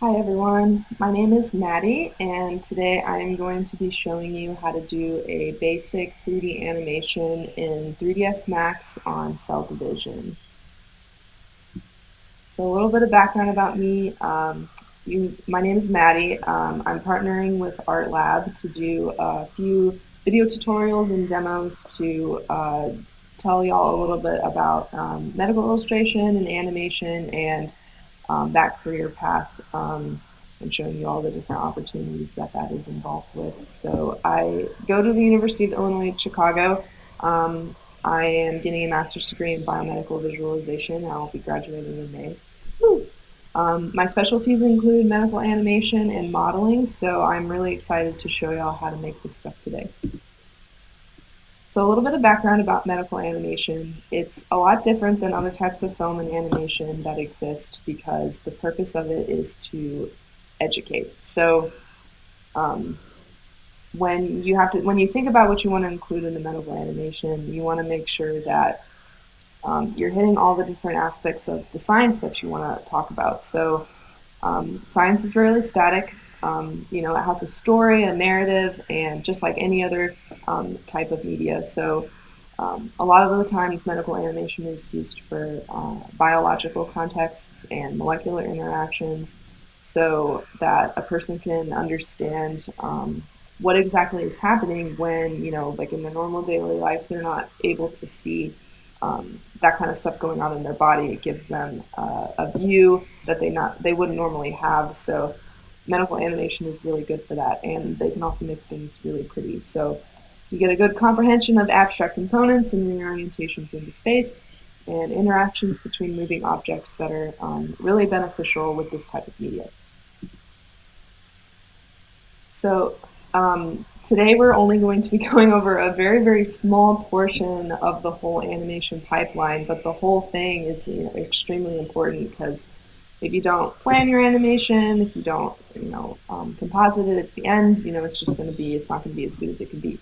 Hi everyone, my name is Maddie and today I am going to be showing you how to do a basic 3D animation in 3ds Max on cell division. So a little bit of background about me. My name is Maddie. I'm partnering with ArtLab to do a few video tutorials and demos to tell y'all a little bit about medical illustration and animation and that career path, and showing you all the different opportunities that is involved with. So I go to the University of Illinois at Chicago. I am getting a master's degree in biomedical visualization. I'll be graduating in May. My specialties include medical animation and modeling, so I'm really excited to show y'all how to make this stuff today. So a little bit of background about medical animation. It's a lot different than other types of film and animation that exist because the purpose of it is to educate. So when you think about what you want to include in the medical animation, you want to make sure that you're hitting all the different aspects of the science that you want to talk about. So science is really static. It has a story, a narrative, and just like any other type of media. So a lot of the times medical animation is used for biological contexts and molecular interactions so that a person can understand what exactly is happening when, like in their normal daily life, they're not able to see that kind of stuff going on in their body. It gives them a view that they wouldn't normally have. So medical animation is really good for that, and they can also make things really pretty. So you get a good comprehension of abstract components and reorientations into space and interactions between moving objects that are really beneficial with this type of media. So today we're only going to be going over a very, very small portion of the whole animation pipeline, but the whole thing is extremely important because if you don't plan your animation, if you don't, composite it at the end, it's not going to be as good as it can be.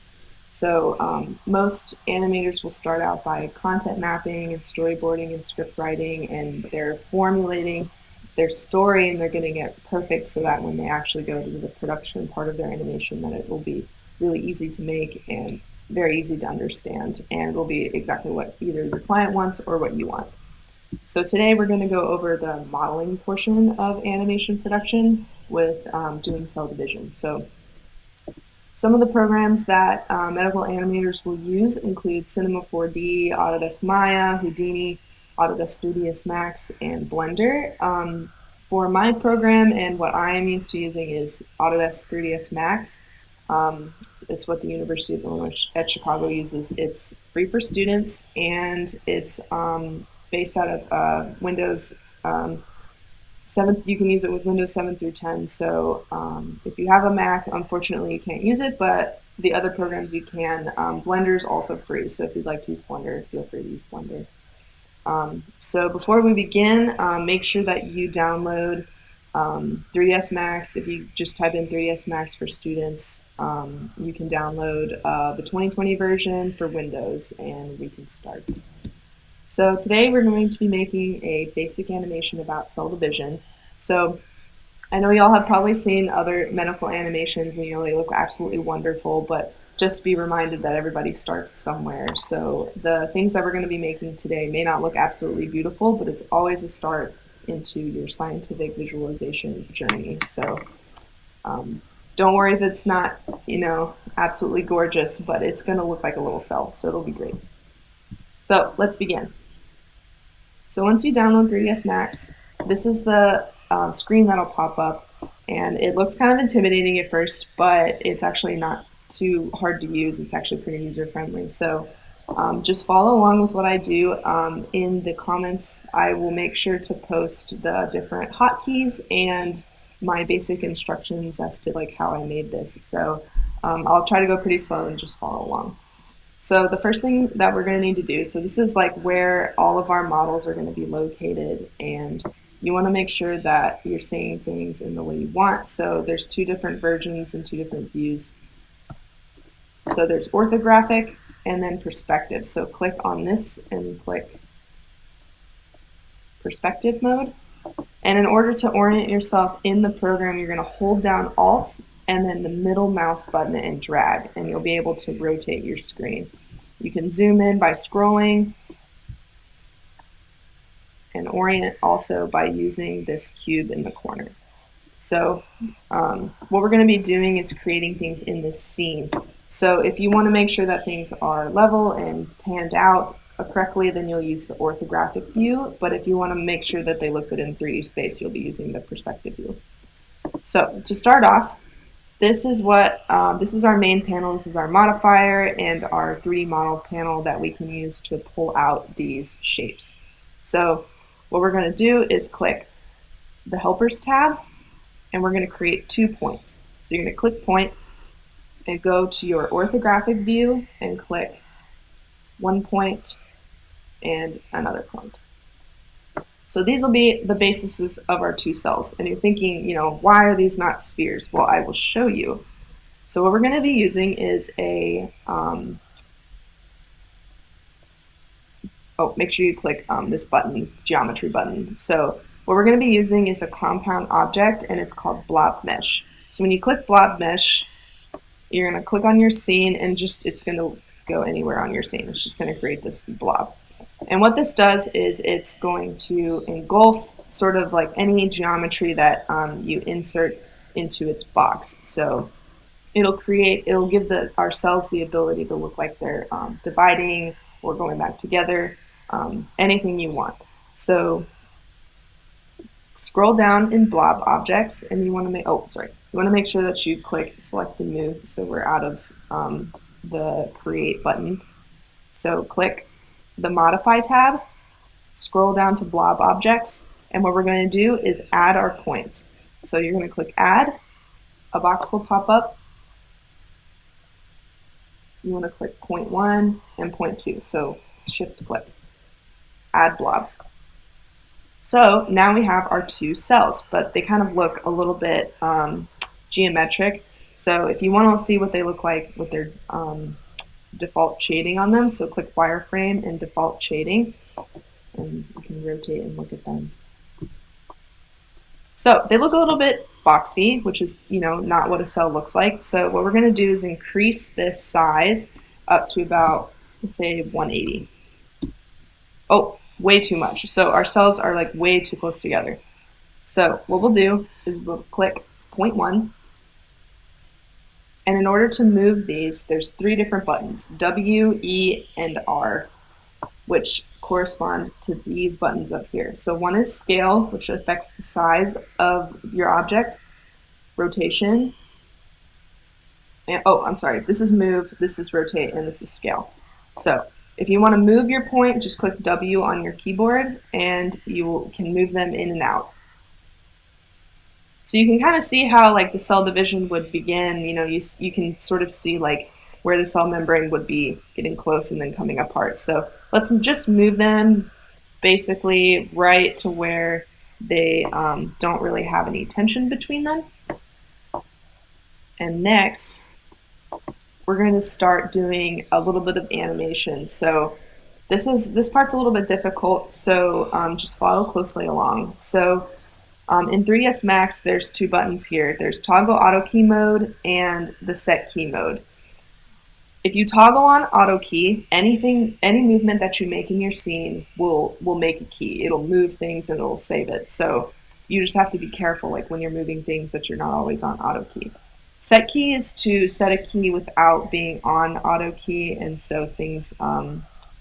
So most animators will start out by content mapping and storyboarding and script writing, and they're formulating their story and they're getting it perfect so that when they actually go to the production part of their animation, that it will be really easy to make and very easy to understand, and it will be exactly what either your client wants or what you want. So today we're going to go over the modeling portion of animation production with doing cell division. So some of the programs that medical animators will use include Cinema 4D, Autodesk Maya, Houdini, Autodesk 3ds Max, and Blender. For my program and what I am used to using is Autodesk 3ds Max. It's what the University of Illinois at Chicago uses. It's free for students, and it's based out of Windows 7. You can use it with Windows 7 through 10. So if you have a Mac, unfortunately you can't use it, but the other programs you can. Blender is also free, so if you'd like to use Blender, feel free to use Blender. So before we begin, make sure that you download 3ds Max. If you just type in 3ds Max for students, you can download the 2020 version for Windows, and we can start. So today we're going to be making a basic animation about cell division. So I know y'all have probably seen other medical animations and they look absolutely wonderful, but just be reminded that everybody starts somewhere. So the things that we're going to be making today may not look absolutely beautiful, but it's always a start into your scientific visualization journey. So don't worry if it's not, absolutely gorgeous, but it's going to look like a little cell, so it'll be great. So let's begin. So once you download 3ds Max, this is the screen that'll pop up, and it looks kind of intimidating at first, but it's actually not too hard to use. It's actually pretty user-friendly. So just follow along with what I do. In the comments, I will make sure to post the different hotkeys and my basic instructions as to how I made this. So I'll try to go pretty slow and just follow along. So the first thing that we're going to need to do, so this is where all of our models are going to be located, and you want to make sure that you're seeing things in the way you want. So there's two different versions and two different views. So there's orthographic and then perspective. So click on this and click perspective mode. And in order to orient yourself in the program, you're going to hold down Alt and then the middle mouse button and drag, and you'll be able to rotate your screen. You can zoom in by scrolling and orient also by using this cube in the corner. So what we're going to be doing is creating things in this scene. So if you want to make sure that things are level and panned out correctly, then you'll use the orthographic view. But if you want to make sure that they look good in 3D space, you'll be using the perspective view. So to start off, this is our main panel. This is our modifier and our 3D model panel that we can use to pull out these shapes. So what we're going to do is click the Helpers tab, and we're going to create 2 points. So you're going to click point and go to your orthographic view and click 1 point and another point. So these will be the bases of our 2 cells. And you're thinking, why are these not spheres? Well, I will show you. So what we're going to be using is make sure you click this button, geometry button. So what we're going to be using is a compound object, and it's called blob mesh. So when you click blob mesh, you're going to click on your scene, and it's going to go anywhere on your scene. It's just going to create this blob. And what this does is it's going to engulf sort of like any geometry that you insert into its box. So it'll give our cells the ability to look like they're dividing or going back together, anything you want. So scroll down in blob objects, and you want to make sure that you click select and move, so we're out of the create button. So click the modify tab, scroll down to blob objects, and what we're going to do is add our points. So you're going to click add, a box will pop up. You want to click point 1 and point 2, so shift click, add blobs. So now we have our 2 cells, but they kind of look a little bit geometric. So if you want to see what they look like with their default shading on them, so click wireframe and default shading, and you can rotate and look at them. So they look a little bit boxy, which is not what a cell looks like. So what we're going to do is increase this size up to about, let's say, 180. Oh, way too much. So our cells are like way too close together. So what we'll do is we'll click point 1. And in order to move these, there's 3 different buttons, W, E, and R, which correspond to these buttons up here. So one is scale, which affects the size of your object, rotation, and this is move, this is rotate, and this is scale. So if you want to move your point, just click W on your keyboard, and you can move them in and out. So you can kind of see how like the cell division would begin. You can sort of see like where the cell membrane would be getting close and then coming apart. So let's just move them basically right to where they don't really have any tension between them. And next, we're going to start doing a little bit of animation. So this part's a little bit difficult, so just follow closely along. So in 3ds Max, there's 2 buttons here. There's toggle auto key mode and the set key mode. If you toggle on auto key, any movement that you make in your scene will make a key. It'll move things and it'll save it. So you just have to be careful, like when you're moving things, that you're not always on auto key. Set key is to set a key without being on auto key, and so things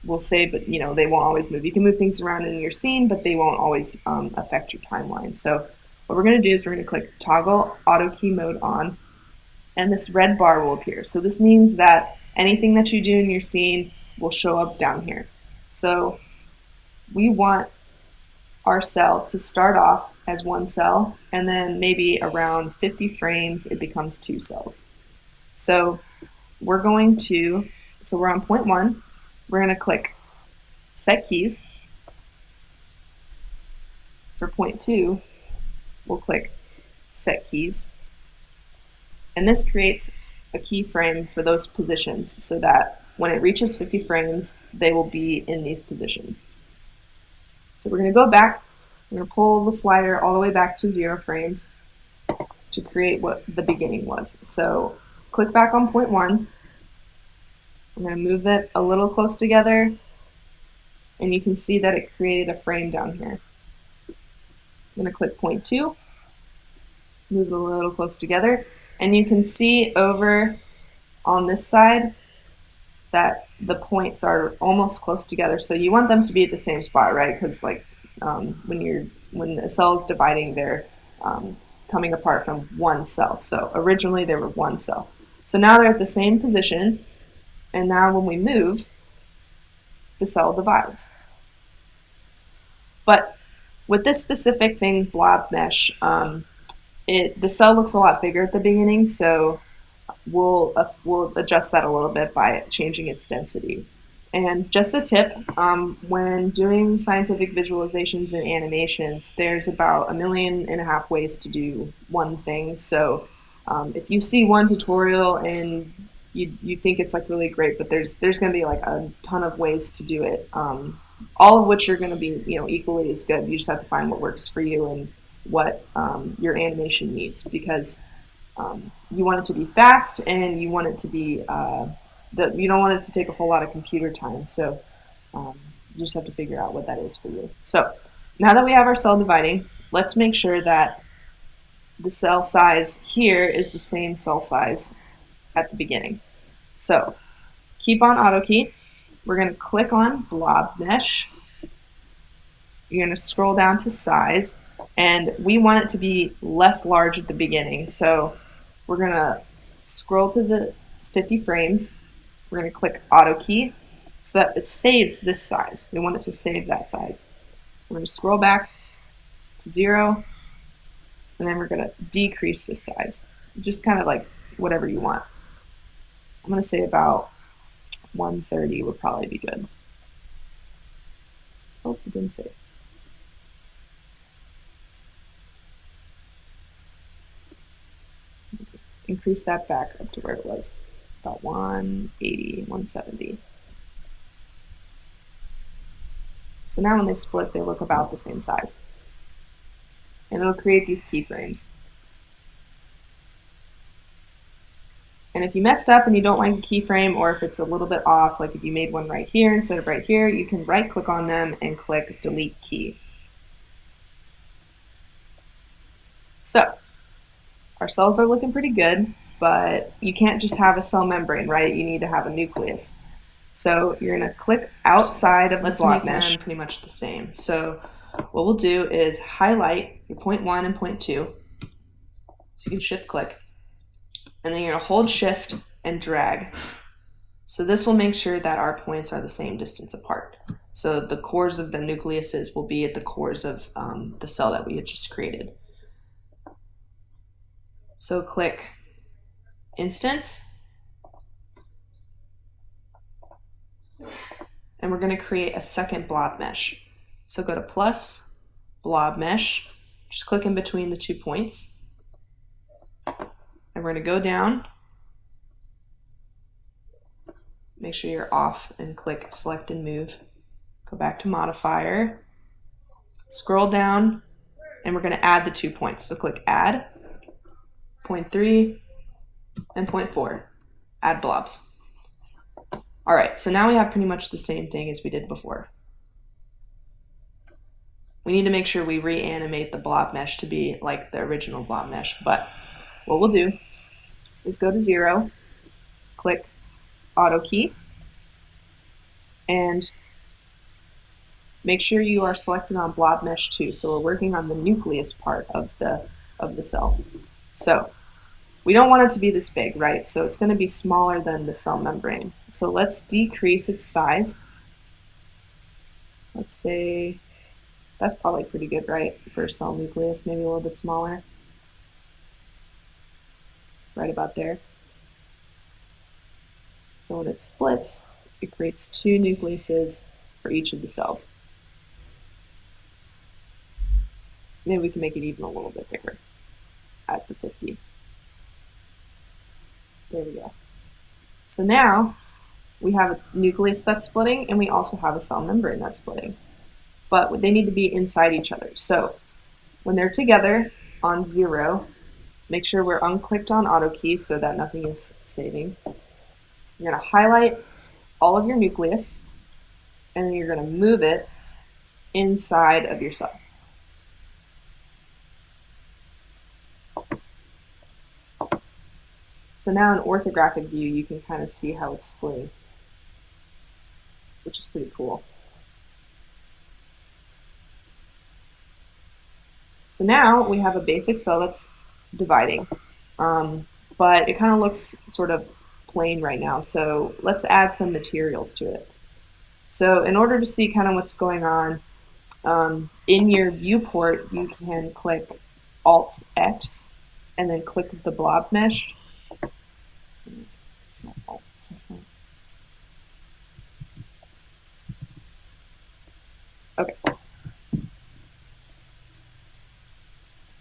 will save, but they won't always move. You can move things around in your scene, but they won't always affect your timeline. So what we're going to do is we're going to click toggle auto key mode on, and this red bar will appear. So this means that anything that you do in your scene will show up down here. So we want our cell to start off as 1 cell, and then maybe around 50 frames it becomes 2 cells. So we're on point 1. We're going to click set keys. For point 2, we'll click set keys. And this creates a keyframe for those positions so that when it reaches 50 frames, they will be in these positions. So we're going to go back I'm going to pull the slider all the way back to 0 frames to create what the beginning was. So click back on point 1. I'm going to move it a little close together, and you can see that it created a frame down here. I'm going to click point 2, move it a little close together, and you can see over on this side that the points are almost close together. So you want them to be at the same spot, right? Because like when the cell is dividing, they're coming apart from one cell. So originally they were one cell. So now they're at the same position, and now when we move, the cell divides. But with this specific thing, blob mesh, the cell looks a lot bigger at the beginning, so we'll adjust that a little bit by changing its density. And just a tip, when doing scientific visualizations and animations, there's about 1.5 million ways to do one thing. So if you see one tutorial and you think it's like really great, but there's going to be like a ton of ways to do it, all of which are going to be equally as good. You just have to find what works for you and what your animation needs, because you want it to be fast and you want it to be you don't want it to take a whole lot of computer time. So you just have to figure out what that is for you. So now that we have our cell dividing, let's make sure that the cell size here is the same cell size at the beginning. So keep on auto key. We're going to click on blob mesh. You're going to scroll down to size, and we want it to be less large at the beginning. So we're going to scroll to the 50 frames. We're going to click auto key so that it saves this size. We want it to save that size. We're going to scroll back to 0, and then we're going to decrease this size. Just kind of like whatever you want. I'm going to say about 130 would probably be good. Oh, it didn't save. Increase that back up to where it was, about 180, 170. So now when they split, they look about the same size. And it'll create these keyframes. And if you messed up and you don't like a keyframe, or if it's a little bit off, like if you made one right here instead of right here, you can right click on them and click delete key. So our cells are looking pretty good, but you can't just have a cell membrane, right? You need to have a nucleus. So you're going to click outside of the blob mesh. Let's make them pretty much the same. So what we'll do is highlight your point 1 and point 2. So you can shift click. And then you're going to hold shift and drag. So this will make sure that our points are the same distance apart. So the cores of the nucleuses will be at the cores of the cell that we had just created. So click instance, and we're going to create a second blob mesh. So go to plus, blob mesh, just click in between the 2 points, and we're going to go down, make sure you're off, and click select and move. Go back to modifier, scroll down, and we're going to add the 2 points. So click add, point 3, and point 4, add blobs. All right, so now we have pretty much the same thing as we did before. We need to make sure we reanimate the blob mesh to be like the original blob mesh, but what we'll do is go to 0, click auto key, and make sure you are selected on blob mesh 2. So we're working on the nucleus part of the cell. So we don't want it to be this big, right? So it's going to be smaller than the cell membrane. So let's decrease its size. Let's say that's probably pretty good, right? For a cell nucleus, maybe a little bit smaller. Right about there. So when it splits, it creates 2 nucleuses for each of the cells. Maybe we can make it even a little bit bigger at the 50. There we go. So now we have a nucleus that's splitting, and we also have a cell membrane that's splitting. but they need to be inside each other. So when they're together on 0, make sure we're unclicked on auto key so that nothing is saving. You're going to highlight all of your nucleus, and then you're going to move it inside of your cell. So now in orthographic view, you can kind of see how it's splitting, which is pretty cool. So now we have a basic cell that's dividing, but it kind of looks sort of plain right now. So let's add some materials to it. So in order to see kind of what's going on, in your viewport, you can click Alt-X and then click the blob mesh. Okay.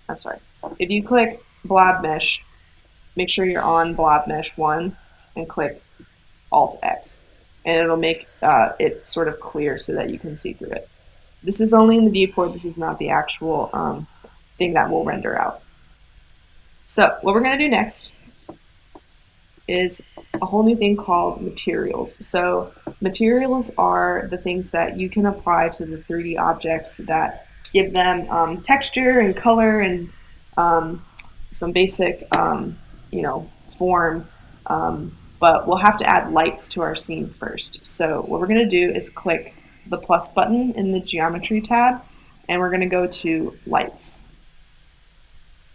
I'm sorry. If you click blob mesh, make sure you're on blob mesh 1 and click Alt-X. And it'll make it sort of clear so that you can see through it. This is only in the viewport. This is not the actual thing that will render out. So what we're going to do next is a whole new thing called materials. So materials are the things that you can apply to the 3D objects that give them texture and color and some basic form, but we'll have to add lights to our scene first. So what we're going to do is click the plus button in the geometry tab, and we're going to go to lights.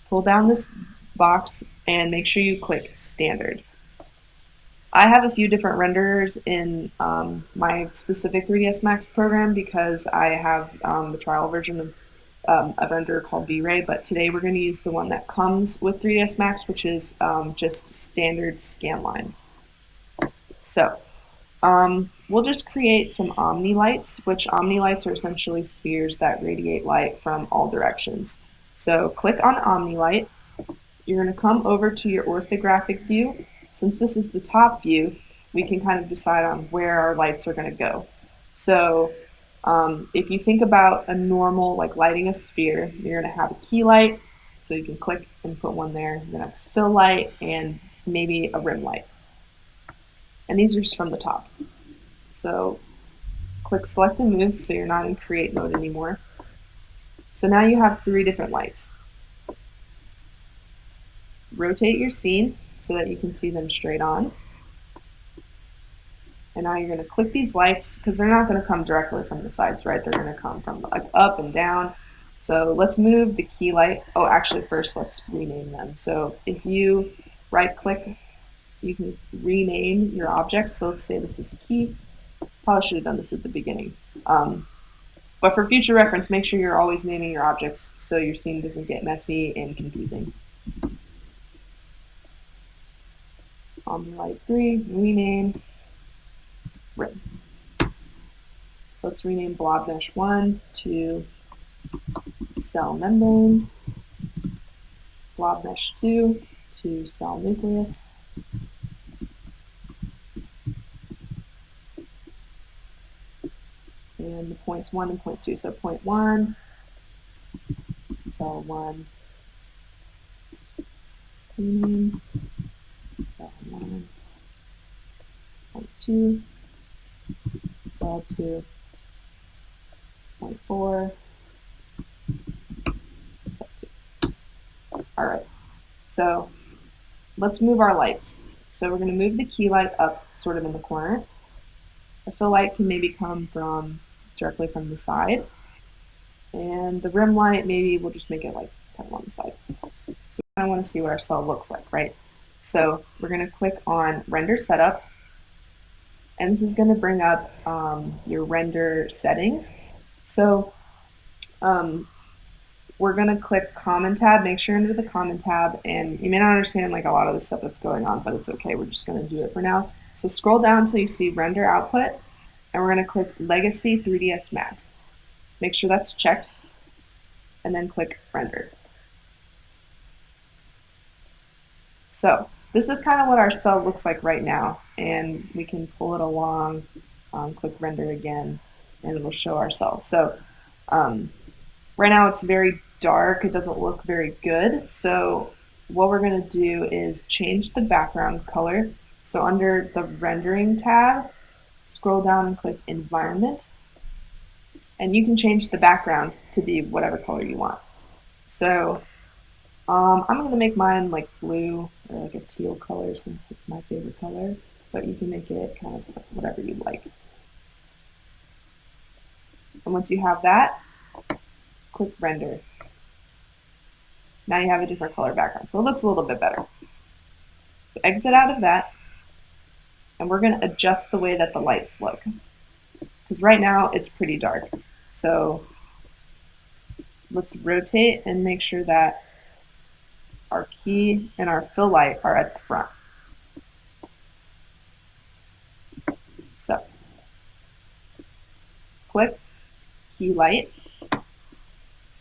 Pull down this box and make sure you click standard. I have a few different renderers in my specific 3ds Max program because I have the trial version of a renderer called V-Ray, but today we're going to use the one that comes with 3ds Max, which is just standard scanline. So we'll just create some omni lights, which omni lights are essentially spheres that radiate light from all directions. So click on omni light. You're going to come over to your orthographic view. Since this is the top view, we can kind of decide on where our lights are going to go. So if you think about a normal, like lighting a sphere, you're going to have a key light, so you can click and put one there. You're going to have a fill light and maybe a rim light. And these are just from the top. So click select and move so you're not in create mode anymore. So now you have 3 different lights. Rotate your scene so that you can see them straight on. And now you're going to click these lights because they're not going to come directly from the sides, right? They're going to come from like up and down. So let's move the key light. Oh, actually first let's rename them. So if you right click, you can rename your object. So let's say this is key. Probably should have done this at the beginning. But for future reference, make sure you're always naming your objects so your scene doesn't get messy and confusing. Light 3, rename, rim. So let's rename blob mesh 1 to cell membrane, blob mesh 2 to cell nucleus, and the points 1 and point 2. So point 1, cell 1, rename, cell 1, point 2, cell 2, point 4, cell 2. All right, so let's move our lights. So we're going to move the key light up sort of in the corner. The fill light can maybe come from directly from the side. And the rim light, maybe we'll just make it like kind of on the side. So I kind of want to see what our cell looks like, right? So we're going to click on Render Setup, and this is going to bring up your render settings. So we're going to click Common tab, make sure you're under the Common tab, and you may not understand like a lot of the stuff that's going on, but it's okay, we're just going to do it for now. So scroll down until you see Render Output, and we're going to click Legacy 3ds Max. Make sure that's checked, and then click Render. So this is kind of what our cell looks like right now, and we can pull it along, click Render again, and it'll show our cell. So Right now it's very dark, it doesn't look very good, so what we're going to do is change the background color. So under the rendering tab, scroll down and click environment, and you can change the background to be whatever color you want. So I'm going to make mine like blue or like a teal color since it's my favorite color, but you can make it kind of whatever you like. And once you have that, click render. Now you have a different color background, so it looks a little bit better. So exit out of that, and we're going to adjust the way that the lights look. Because right now it's pretty dark. So let's rotate and make sure that our key and our fill light are at the front. So click key light,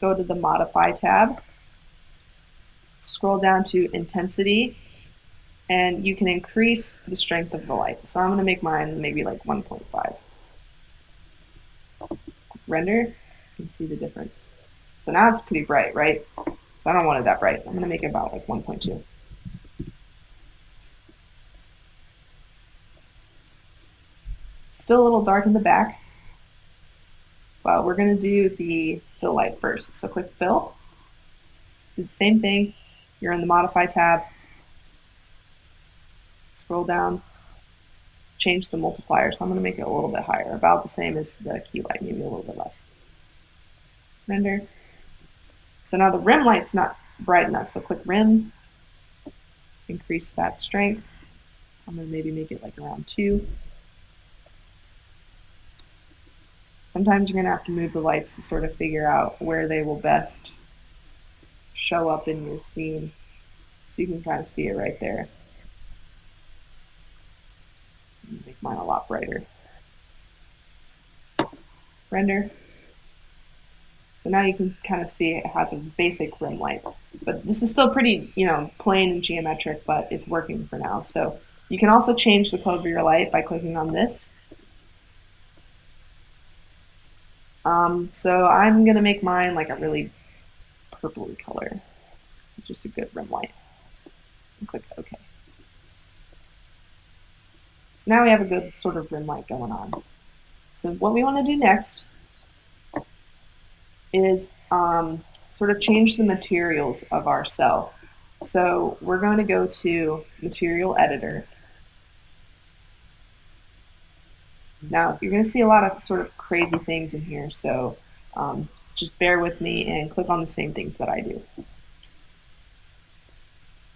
go to the modify tab, scroll down to intensity, and you can increase the strength of the light. So I'm going to make mine maybe like 1.5. Render, you can see the difference. So now it's pretty bright, right? So I don't want it that bright. I'm going to make it about like 1.2. Still a little dark in the back, but we're going to do the fill light first. So click fill, do the same thing. You're in the modify tab, scroll down, change the multiplier. So I'm going to make it a little bit higher, about the same as the key light, maybe a little bit less. Render. So now the rim light's not bright enough, so click rim, increase that strength. I'm going to maybe make it like around 2. Sometimes you're going to have to move the lights to sort of figure out where they will best show up in your scene. So you can kind of see it right there. Make mine a lot brighter. Render. So now you can kind of see it has a basic rim light. But this is still pretty, plain and geometric, but it's working for now. So you can also change the color of your light by clicking on this. So I'm going to make mine like a really purpley color. So just a good rim light. And click OK. So now we have a good sort of rim light going on. So what we want to do next is sort of change the materials of our cell. So we're going to go to Material Editor. Now you're going to see a lot of sort of crazy things in here, so just bear with me and click on the same things that I do.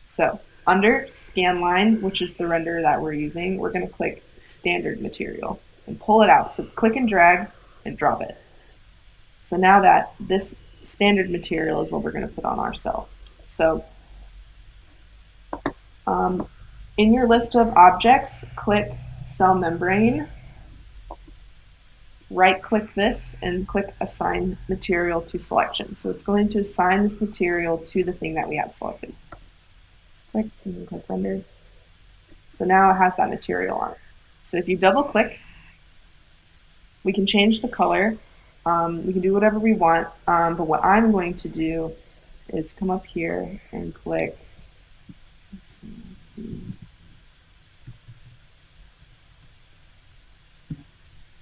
So under Scanline, which is the render that we're using, we're going to click Standard Material and pull it out. So click and drag and drop it. So now that this standard material is what we're going to put on our cell. So in your list of objects, click Cell Membrane, right-click this, and click Assign Material to Selection. So it's going to assign this material to the thing that we have selected. Click, and then click Render. So now it has that material on it. So if you double-click, we can change the color. We can do whatever we want, but what I'm going to do is come up here and click, let's see.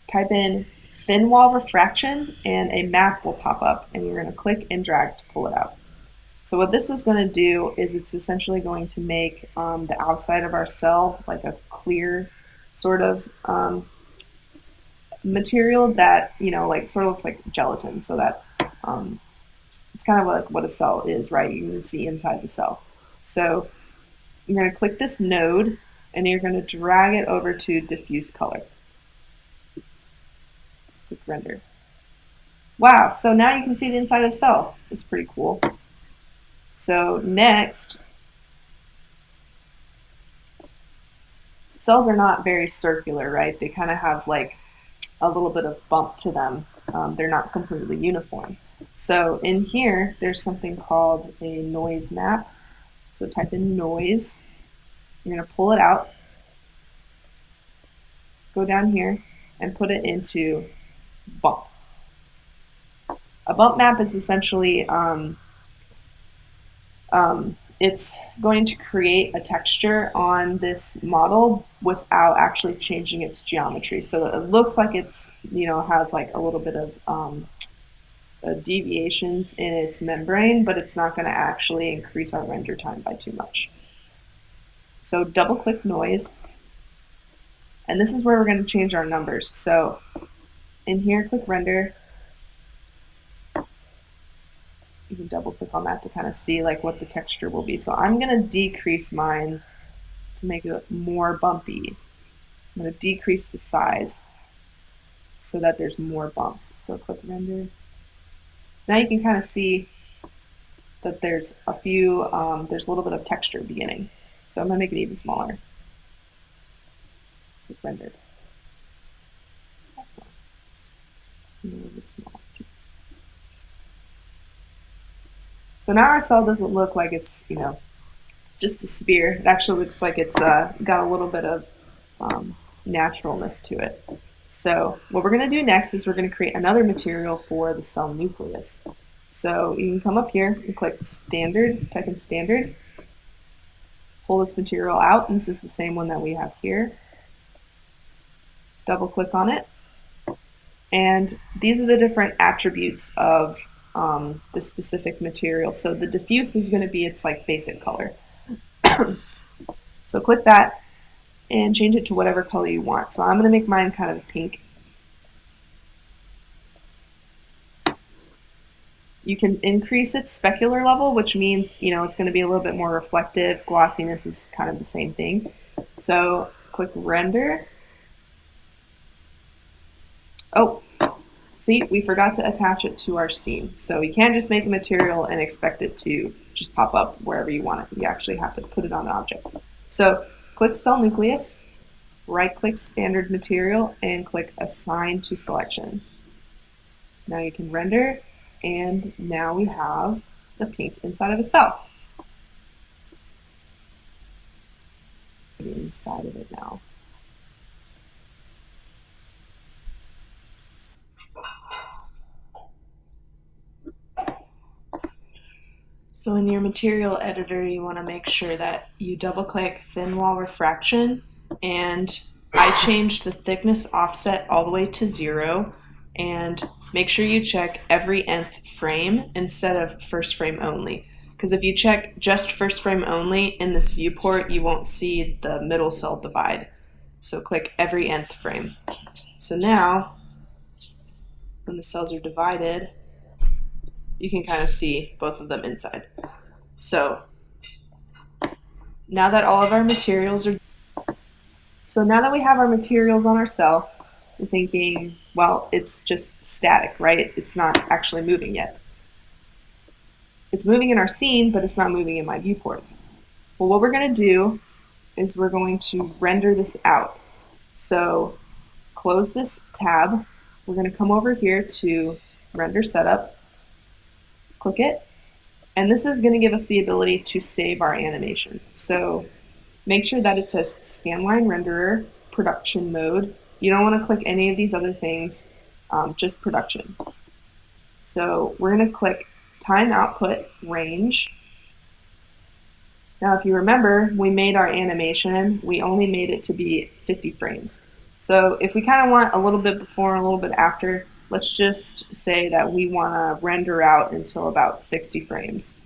Type in thin wall refraction and a map will pop up, and you're going to click and drag to pull it out. So what this is going to do is it's essentially going to make the outside of our cell like a clear sort of material that like sort of looks like gelatin, so that it's kind of like what a cell is, right? You can see inside the cell. So you're going to click this node and you're going to drag it over to diffuse color. Click render. Wow, so now you can see the inside of the cell. It's pretty cool. So next, cells are not very circular, right? They kind of have like a little bit of bump to them. They're not completely uniform. So in here, there's something called a noise map. So type in noise. You're going to pull it out, go down here, and put it into bump. A bump map is essentially it's going to create a texture on this model without actually changing its geometry. So it looks like it's, has like a little bit of deviations in its membrane, but it's not going to actually increase our render time by too much. So double click noise, and this is where we're going to change our numbers. So in here, click render. You can double click on that to kind of see like what the texture will be. So I'm going to decrease mine to make it more bumpy. I'm going to decrease the size so that there's more bumps. So click render. So now you can kind of see that there's a few, there's a little bit of texture beginning. So I'm going to make it even smaller. Click render. Excellent. A little bit smaller. So now our cell doesn't look like it's, just a sphere. It actually looks like it's got a little bit of naturalness to it. So what we're going to do next is we're going to create another material for the cell nucleus. So you can come up here and click standard, type in standard, pull this material out, and this is the same one that we have here. Double click on it, and these are the different attributes of the specific material. So the diffuse is going to be its like basic color. So click that and change it to whatever color you want. So I'm going to make mine kind of pink. You can increase its specular level, which means it's going to be a little bit more reflective. Glossiness is kind of the same thing. So click render. Oh, see, we forgot to attach it to our scene. So you can't just make a material and expect it to just pop up wherever you want it. You actually have to put it on an object. So click cell nucleus, right-click standard material, and click assign to selection. Now you can render, and now we have the pink inside of a cell. Inside of it now. So in your material editor, you want to make sure that you double click thin wall refraction, and I changed the thickness offset all the way to 0, and make sure you check every nth frame instead of first frame only. Because if you check just first frame only in this viewport, you won't see the middle cell divide. So click every nth frame. So now, when the cells are divided, you can kind of see both of them inside. So now that all of our materials are, so now that we have our materials on our cell, we're thinking, well, it's just static, right? It's not actually moving yet. It's moving in our scene, but it's not moving in my viewport. Well, what we're going to do is we're going to render this out. So close this tab. We're going to come over here to render setup. Click it, and this is going to give us the ability to save our animation. So make sure that it says scanline renderer, production mode. You don't want to click any of these other things, just production. So we're going to click time output range. Now if you remember, we made our animation, we only made it to be 50 frames. So if we kind of want a little bit before and a little bit after, let's just say that we want to render out until about 60 frames.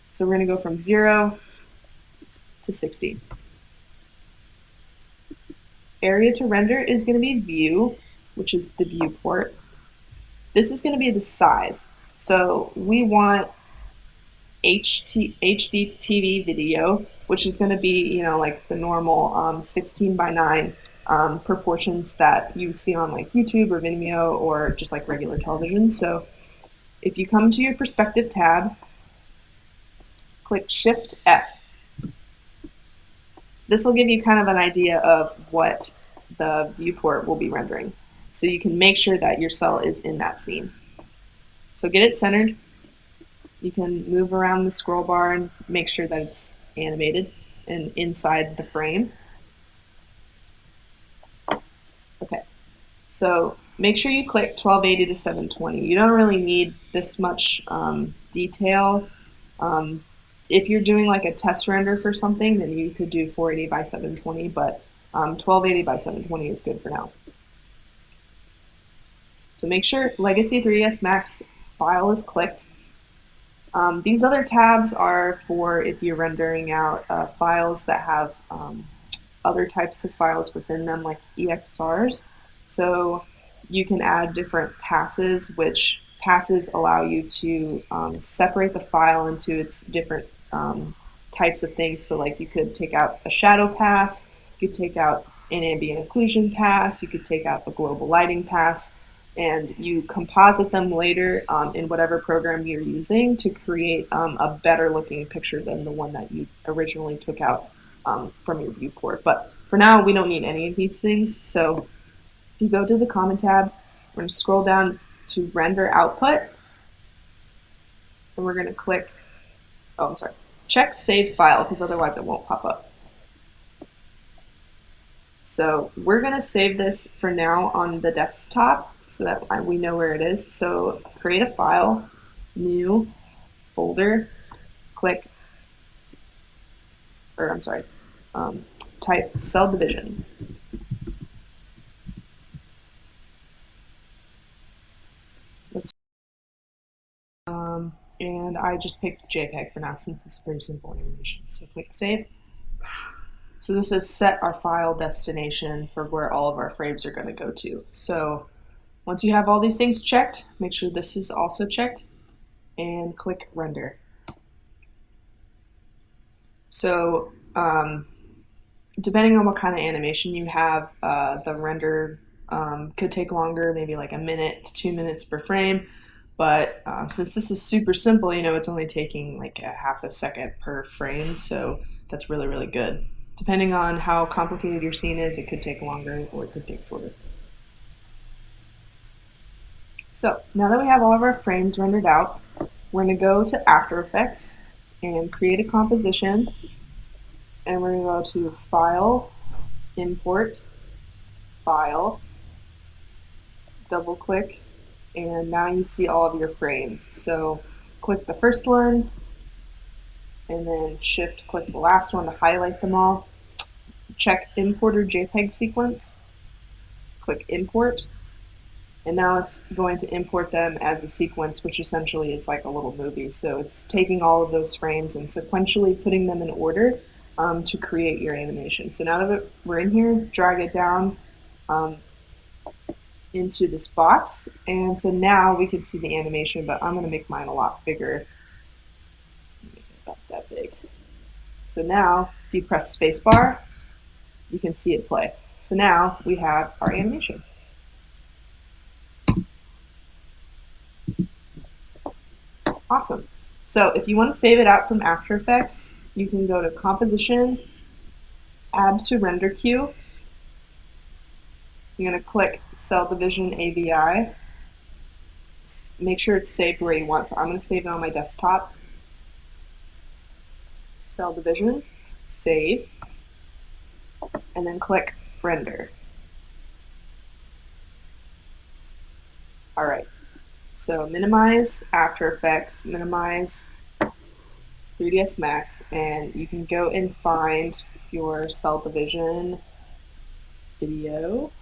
So we're going to go from 0 to 60. Area to render is going to be view, which is the viewport. This is going to be the size. So we want HD TV video, which is going to be, like the normal 16 by 9 proportions that you see on like YouTube or Vimeo or just like regular television. So if you come to your perspective tab, click Shift F. This will give you kind of an idea of what the viewport will be rendering. So you can make sure that your cell is in that scene. So get it centered. You can move around the scroll bar and make sure that it's animated and inside the frame. Okay, so make sure you click 1280 to 720. You don't really need this much detail. If you're doing like a test render for something, then you could do 480 by 720, but 1280 by 720 is good for now. So make sure Legacy 3ds Max file is clicked. These other tabs are for if you're rendering out files that have other types of files within them, like EXRs. So you can add different passes, which passes allow you to separate the file into its different types of things. So like you could take out a shadow pass, you could take out an ambient occlusion pass, you could take out a global lighting pass, and you composite them later in whatever program you're using to create a better looking picture than the one that you originally took out from your viewport. But for now, we don't need any of these things. So if you go to the Common tab, we're going to scroll down to Render Output, and we're going to click, check Save File, because otherwise it won't pop up. So we're going to save this for now on the desktop so that we know where it is. So create a file, new, folder, click, type cell division. And I just picked JPEG for now since it's a very simple animation. So click Save. So this has set our file destination for where all of our frames are going to go to. So once you have all these things checked, make sure this is also checked and click Render. So depending on what kind of animation you have, the render could take longer, maybe like a minute to 2 minutes per frame. But since this is super simple, it's only taking like a half a second per frame, so that's really, really good. Depending on how complicated your scene is, it could take longer or it could take shorter. So now that we have all of our frames rendered out, we're going to go to After Effects and create a composition, and we're going to go to File, Import, File, double click, and now you see all of your frames. So click the first one, and then shift click the last one to highlight them all. Check Importer JPEG Sequence, click Import, and now it's going to import them as a sequence, which essentially is like a little movie. So it's taking all of those frames and sequentially putting them in order to create your animation. So now that we're in here, drag it down into this box, and so now we can see the animation, but I'm going to make mine a lot bigger. Make it about that big. So now, if you press spacebar, you can see it play. So now we have our animation. Awesome. So if you want to save it out from After Effects, you can go to Composition, Add to Render Queue. You're going to click Cell Division AVI. Make sure it's saved where you want. So I'm going to save it on my desktop. Cell Division, Save, and then click Render. All right. So minimize After Effects, minimize 3ds Max, and you can go and find your Cell Division video.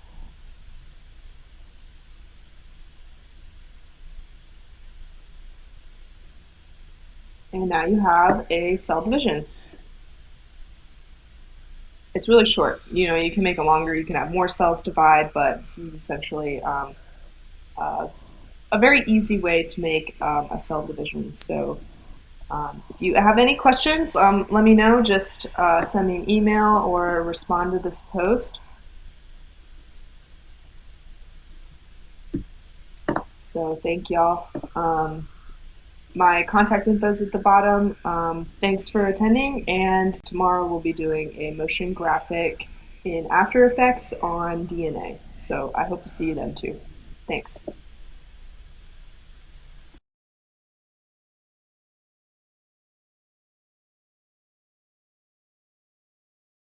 And now you have a cell division. It's really short. You can make it longer, you can have more cells divide, but this is essentially a very easy way to make a cell division. So if you have any questions, let me know. Just send me an email or respond to this post. So thank y'all. My contact info is at the bottom. Thanks for attending, and tomorrow we'll be doing a motion graphic in After Effects on DNA. So I hope to see you then too. Thanks.